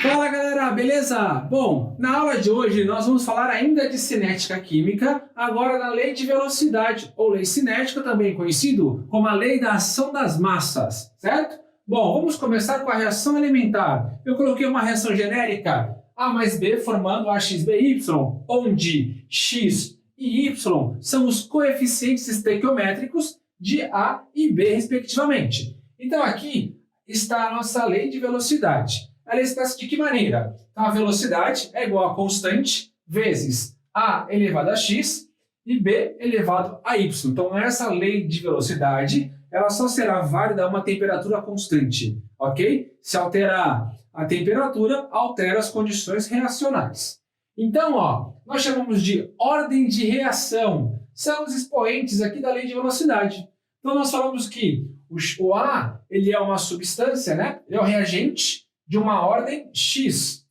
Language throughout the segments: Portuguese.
Fala galera, beleza? Bom, na aula de hoje nós vamos falar ainda de cinética química, agora da lei de velocidade, ou lei cinética, também conhecido como a lei da ação das massas, certo? Bom, vamos começar com a reação elementar. Eu coloquei uma reação genérica A mais B formando AXBY, onde X e Y são os coeficientes estequiométricos de A e B, respectivamente. Então aqui está a nossa lei de velocidade. Ela é expressa de que maneira? Então, a velocidade é igual a constante vezes A elevado a x e B elevado a y. Então, essa lei de velocidade ela só será válida a uma temperatura constante, ok? Se alterar a temperatura, altera as condições reacionais. Então, nós chamamos de ordem de reação. São os expoentes aqui da lei de velocidade. Então, nós falamos que o A ele é uma substância, né? Ele é um reagente de uma ordem x.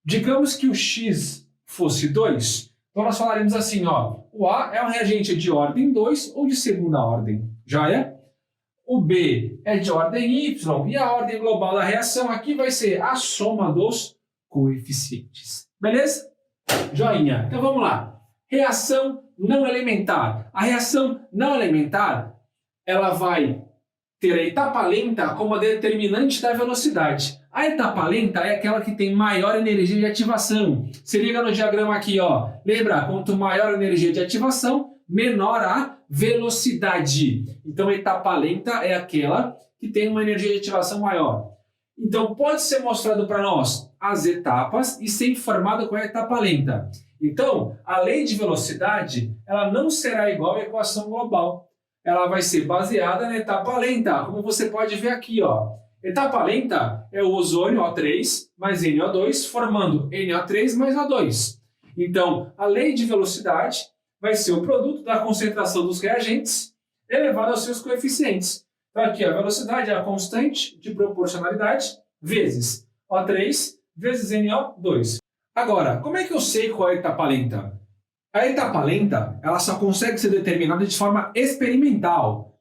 Digamos que o x fosse 2, então nós falaremos assim, o A é um reagente de ordem 2 ou de segunda ordem, joia? O B é de ordem y e a ordem global da reação aqui vai ser a soma dos coeficientes. Beleza? Joinha. Então vamos lá. Reação não elementar. A reação não elementar, ela vai ter a etapa lenta como a determinante da velocidade. A etapa lenta é aquela que tem maior energia de ativação. Se liga no diagrama aqui, Lembra? Quanto maior a energia de ativação, menor a velocidade. Então, a etapa lenta é aquela que tem uma energia de ativação maior. Então, pode ser mostrado para nós as etapas e ser informado com a etapa lenta. Então, a lei de velocidade ela não será igual à equação global. Ela vai ser baseada na etapa lenta, como você pode ver aqui, Etapa lenta é o ozônio O3 mais NO2 formando NO3 mais O2. Então, a lei de velocidade vai ser o produto da concentração dos reagentes elevado aos seus coeficientes. Então, aqui a velocidade é a constante de proporcionalidade vezes O3 vezes NO2. Agora, como é que eu sei qual é a etapa lenta? A etapa lenta ela só consegue ser determinada de forma experimental.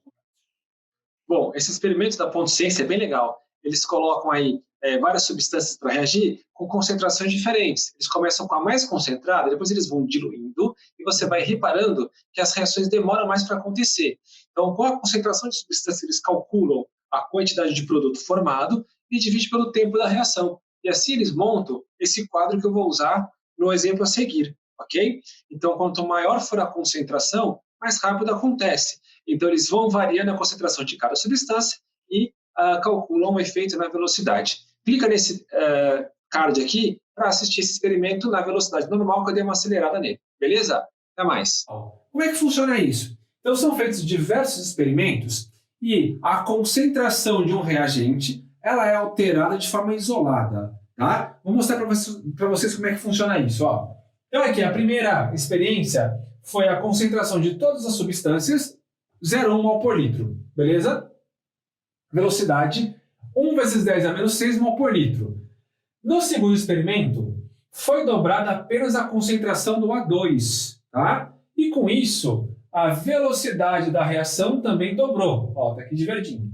Bom, esse experimento da ponto ciência é bem legal. Eles colocam aí várias substâncias para reagir com concentrações diferentes. Eles começam com a mais concentrada, depois eles vão diluindo e você vai reparando que as reações demoram mais para acontecer. Então, com a concentração de substância, eles calculam a quantidade de produto formado e dividem pelo tempo da reação. E assim eles montam esse quadro que eu vou usar no exemplo a seguir, ok? Então, quanto maior for a concentração, mais rápido acontece. Então, eles vão variando a concentração de cada substância e calculam o efeito na velocidade. Clica nesse card aqui para assistir esse experimento na velocidade normal, que eu dei uma acelerada nele. Beleza? Até mais. Como é que funciona isso? Então, são feitos diversos experimentos e a concentração de um reagente ela é alterada de forma isolada. Tá? Vou mostrar para vocês como é que funciona isso. Então, aqui, a primeira experiência foi a concentração de todas as substâncias 0,1 mol por litro, beleza? Velocidade 1 vezes 10 a menos 6 mol por litro. No segundo experimento, foi dobrada apenas a concentração do A2, tá? E com isso, a velocidade da reação também dobrou. Tá aqui de verdinho.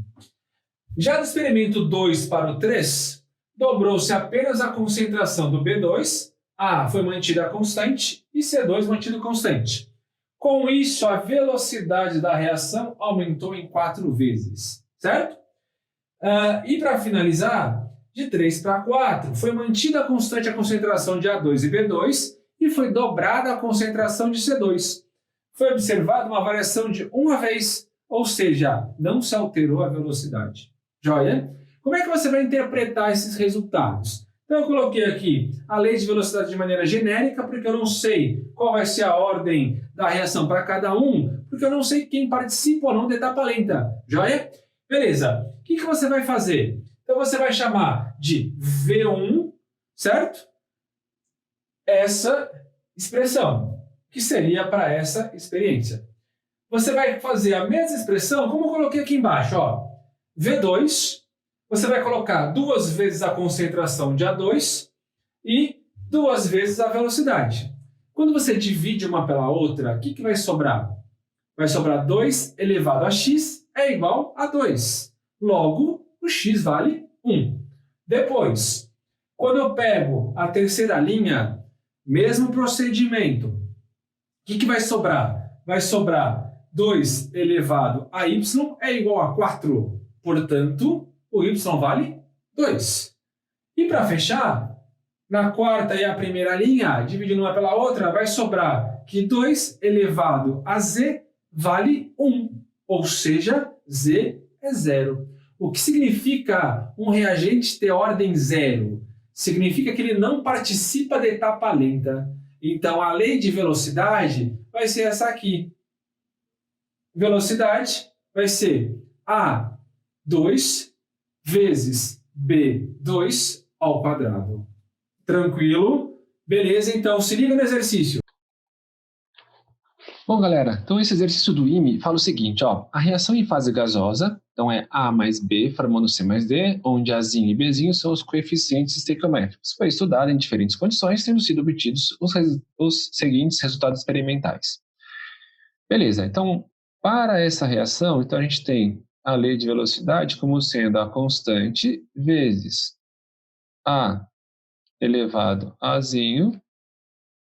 Já do experimento 2 para o 3, dobrou-se apenas a concentração do B2, A foi mantida constante e C2 mantido constante. Com isso, a velocidade da reação aumentou em 4 vezes, certo? E para finalizar, de 3 para 4, foi mantida constante a concentração de A2 e B2 e foi dobrada a concentração de C2. Foi observada uma variação de uma vez, ou seja, não se alterou a velocidade. Joia? Como é que você vai interpretar esses resultados? Então, eu coloquei aqui a lei de velocidade de maneira genérica, porque eu não sei qual vai ser a ordem da reação para cada um, porque eu não sei quem participa ou não da etapa lenta. Joia? Beleza. O que você vai fazer? Então, você vai chamar de V1, certo? Essa expressão, que seria para essa experiência. Você vai fazer a mesma expressão, como eu coloquei aqui embaixo, V2, você vai colocar 2 vezes a concentração de A2 e 2 vezes a velocidade. Quando você divide uma pela outra, o que vai sobrar? Vai sobrar 2 elevado a x é igual a 2. Logo, o x vale 1. Depois, Quando eu pego a terceira linha, mesmo procedimento. O que vai sobrar? Vai sobrar 2 elevado a y é igual a 4. Portanto, o y vale 2. E para fechar, na quarta e a primeira linha, dividindo uma pela outra, vai sobrar que 2 elevado a z vale 1. Ou seja, z é 0. O que significa um reagente ter ordem 0? Significa que ele não participa da etapa lenta. Então, a lei de velocidade vai ser essa aqui. Velocidade vai ser A2 vezes B2 ao quadrado. Tranquilo? Beleza, então se liga no exercício. Bom, galera, então esse exercício do IME fala o seguinte, ó, a reação em fase gasosa, então é A mais B formando C mais D, onde Azinho e Bzinho são os coeficientes estequiométricos. Foi estudado em diferentes condições, tendo sido obtidos os seguintes resultados experimentais. Beleza, então, para essa reação, então a gente tem a lei de velocidade como sendo a constante vezes A elevado a Azinho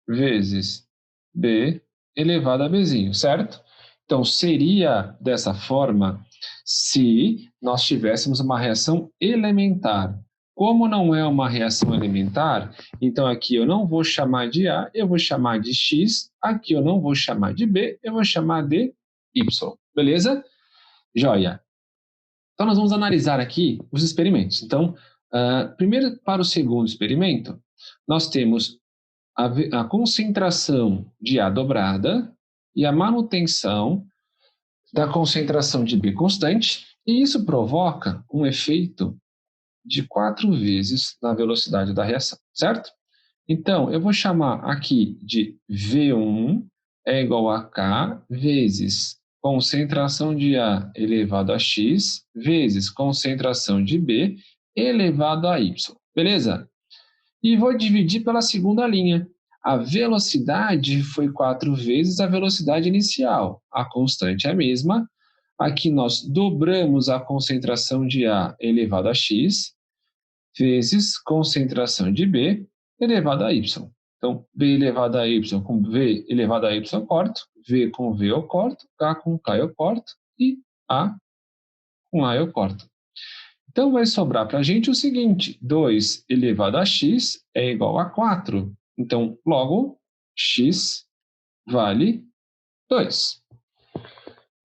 vezes B elevado a Bzinho, certo? Então, seria dessa forma se nós tivéssemos uma reação elementar. Como não é uma reação elementar, então aqui eu não vou chamar de A, eu vou chamar de X, aqui eu não vou chamar de B, eu vou chamar de Y, beleza? Joia. Então, nós vamos analisar aqui os experimentos. Então, primeiro para o segundo experimento, nós temos a concentração de A dobrada e a manutenção da concentração de B constante, e isso provoca um efeito de 4 vezes na velocidade da reação, certo? Então, eu vou chamar aqui de V1 é igual a K vezes concentração de A elevado a X vezes concentração de B elevado a Y, beleza? E vou dividir pela segunda linha. A velocidade foi 4 vezes a velocidade inicial. A constante é a mesma. Aqui nós dobramos a concentração de A elevado a X vezes concentração de B elevado a Y. Então, B elevado a Y com V elevado a Y eu corto, V com V eu corto, K com K eu corto e A com A eu corto. Então, vai sobrar para a gente o seguinte, 2 elevado a x é igual a 4. Então, logo, x vale 2.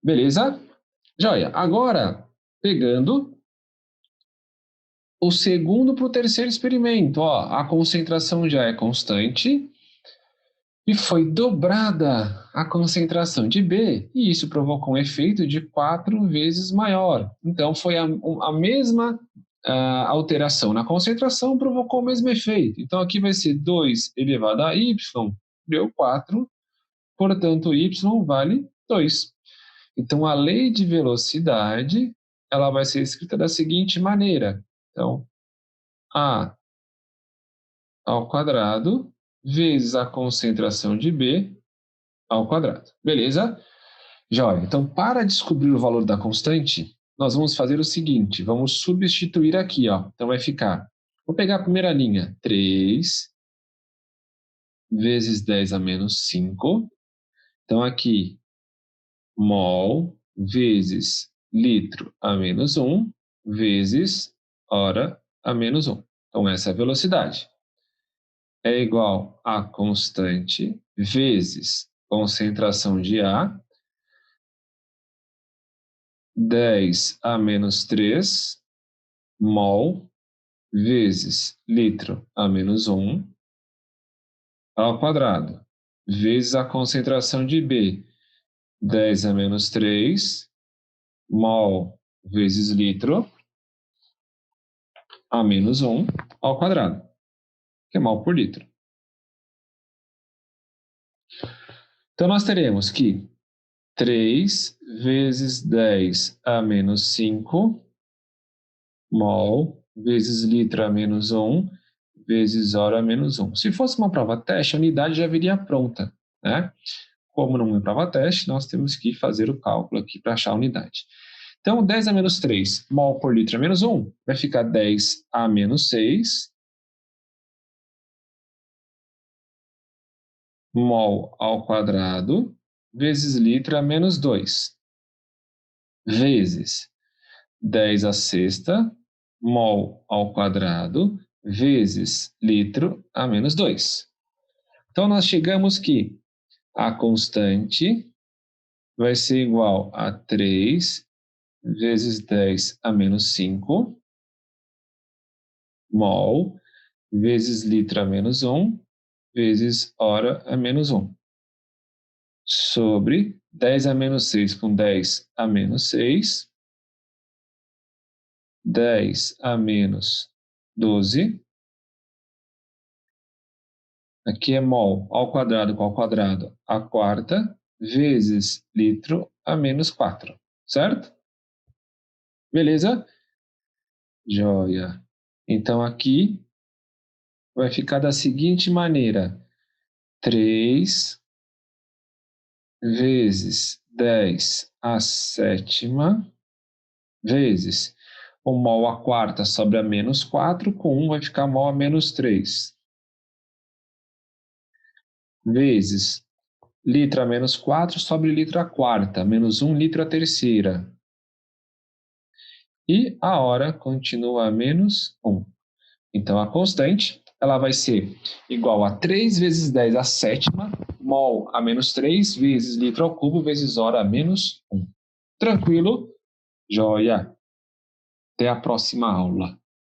Beleza? Joia. Agora, pegando o segundo para o terceiro experimento. Ó, a concentração já é constante e foi dobrada a concentração de B, e isso provocou um efeito de 4 vezes maior. Então, foi a mesma alteração na concentração, provocou o mesmo efeito. Então, aqui vai ser 2 elevado a y, deu 4, portanto, y vale 2. Então, a lei de velocidade, ela vai ser escrita da seguinte maneira. Então, A ao quadrado vezes a concentração de B ao quadrado. Beleza? Joia. Então, para descobrir o valor da constante, nós vamos fazer o seguinte, vamos substituir aqui, ó. Então, vai ficar, vou pegar a primeira linha, 3 vezes 10 a menos 5. Então, aqui, mol vezes litro a menos 1 vezes hora a menos 1. Então, essa é a velocidade. É igual a constante vezes concentração de A, 10 a menos 3, mol, vezes litro a menos 1, ao quadrado, vezes a concentração de B, 10 a menos 3, mol, vezes litro, a menos 1, ao quadrado, que é mol por litro. Então, nós teremos que 3 vezes 10 a menos 5, mol, vezes litro a menos 1, vezes hora a menos 1. Se fosse uma prova teste, a unidade já viria pronta, né? Como não é prova teste, nós temos que fazer o cálculo aqui para achar a unidade. Então, 10 a menos 3, mol por litro a menos 1, vai ficar 10 a menos 6, mol ao quadrado vezes litro a menos 2, vezes 10 a sexta, mol ao quadrado, vezes litro a menos 2. Então, nós chegamos que a constante vai ser igual a 3 vezes 10 a menos 5, mol, vezes litro a menos 1, vezes hora a menos 1, sobre 10 a menos 6 com 10 a menos 6, 10 a menos 12, aqui é mol ao quadrado com ao quadrado a quarta, vezes litro a menos 4, certo? Beleza? Joia. Então, aqui vai ficar da seguinte maneira: 3 vezes 10 a sétima, vezes o mol a quarta sobre a menos 4, com 1 vai ficar mol a menos 3, vezes litro a menos 4 sobre litro a quarta, menos 1 litro a terceira. E a hora continua a menos 1. Então, a constante ela vai ser igual a 3 vezes 10 a sétima, mol a menos 3, vezes litro ao cubo, vezes hora a menos 1. Tranquilo? Joia! Até a próxima aula.